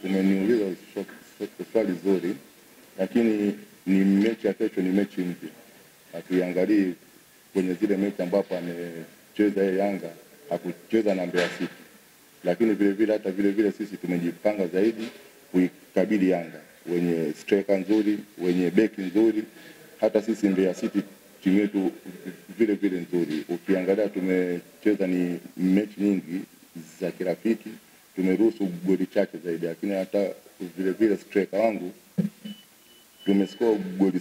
Umeniuliza swali zuri, lakini ni mechi ya kesho, ni mechi mpya. Hatuiangalii kwenye zile mechi ambapo amecheza Yanga, hakucheza na Mbeya City. Lakini vile vile sisi tumejipanga zaidi kuikabili Yanga, wenye striker nzuri, wenye beki nzuri. Hata sisi Mbeya City timu yetu vile nzuri. Ukiangalia tumecheza ni mechi nyingi za kirafiki, tumeruhusu goli chache zaidi, lakini hata vile striker wangu tumescore goli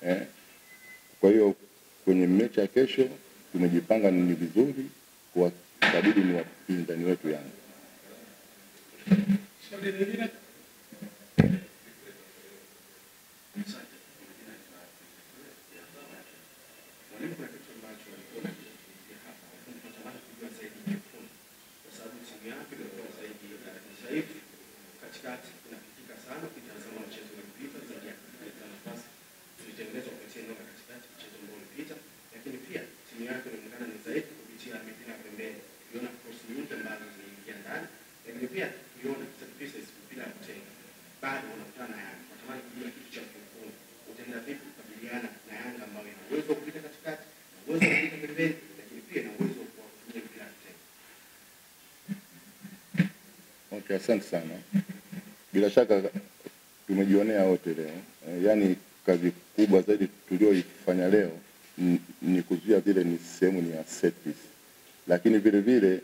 6. Kwa hiyo kwenye mechi ya kesho tumejipanga ni vizuri kwa sababu ni wapinzani wetu Yanga. Katikati inapitika sana ukitazama mchezo uliopita zaidi ya kuleta nafasi zilitengenezwa kupitia eneo la katikati mchezo ambao ulipita, lakini pia timu yake inaonekana ni dhaifu kupitia mipira pembeni. Tuliona cross nyingi ambazo ziliingia ndani, lakini pia tuliona set pieces mpira ya kutenga. Bado wanakutana na Yanga. Natamani kujua kitu cha kiufundi. Utaenda vipi kukabiliana na Yanga ambayo ina uwezo wa kupita katikati, na uwezo wa kupita pembeni, lakini pia ina uwezo wa kutumia mpira ya kutenga. Okay, asante sana. Bila shaka tumejionea wote leo. Yaani kazi kubwa zaidi tulioifanya leo ni kuzuia vile ni sehemu ni ya set piece. Lakini vile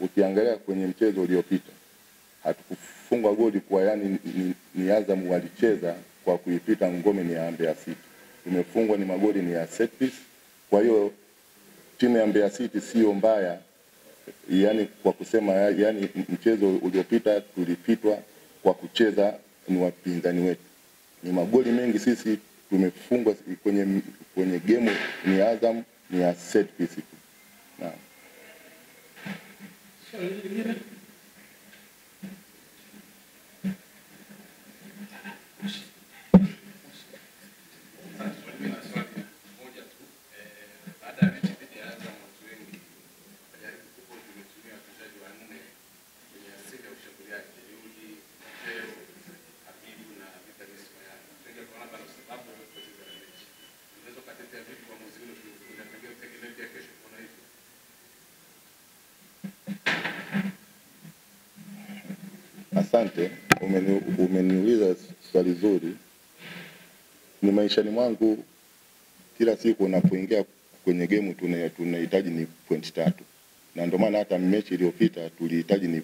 ukiangalia kwenye mchezo uliopita hatukufungwa goli kwa ni Azam walicheza kwa kuipita ngome ni ya Mbeya City. Tumefungwa ni magoli ni ya set piece. Kwa hiyo timu ya Mbeya City sio mbaya. Yaani kwa kusema mchezo uliopita tulipitwa kwa kucheza ni wapinzani wetu. Ni magoli mengi sisi tumefungwa kwenye game ni Azam ni ya set piece. Naam. Asante, umeniuliza swali zuri. Ni maishani mwangu kila siku unapoingia kwenye game tunahitaji ni point 3. Na ndio maana hata mechi iliyopita tulihitaji ni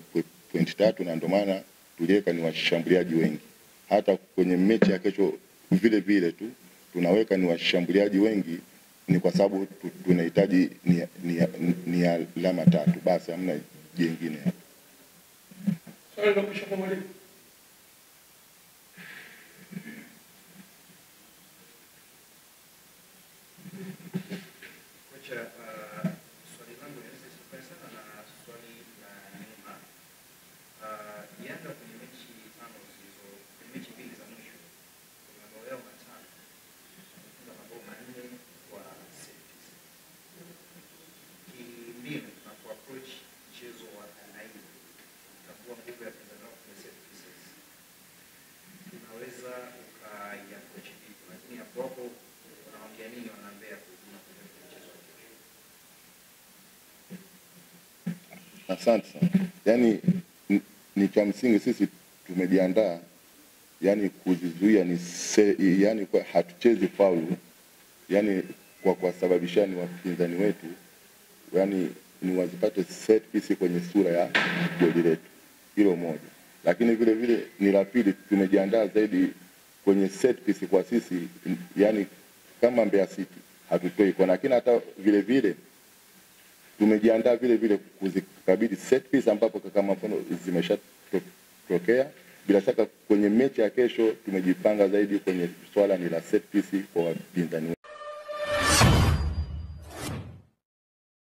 point 3, na ndio maana tuliweka ni washambuliaji wengi. Hata kwenye mechi ya kesho vile tu tunaweka ni washambuliaji wengi, ni kwa sababu tunahitaji ni alama 3, basi hamna jingine. Swali la mwisho kwa mwalimu. Kocha, swali langu ni sana na swali la nyuma. Yanga kwenye mechi 2 za mwisho kuna mabao 5, kuna mabao 4 kwa set piece. Kimbinu na ku approach mchezo wa aina kwa nguvu ya pinzani kwa set pieces, unaweza ukaiapproach vipi? Lakini hapo unawaambia nini wanaambia kuna mchezo wa kesho? Asante sana. Yaani ni cha msingi sisi tumejiandaa, yaani kuzizuia yaani kwa hatuchezi faulu, yaani kwa kuwasababisha ni wapinzani wetu, yaani ni wazipate set piece kwenye sura ya goli letu. Hilo moja. Lakini vile ni la pili, tumejiandaa zaidi kwenye set piece kwa sisi, yaani kama Mbeya City hatutoi kwa, lakini hata vile tumejiandaa vile kuzikabili set piece ambapo kama mfano zimeshatokea. Bila shaka kwenye mechi ya kesho tumejipanga zaidi kwenye swala ni la set piece kwa wapinzani.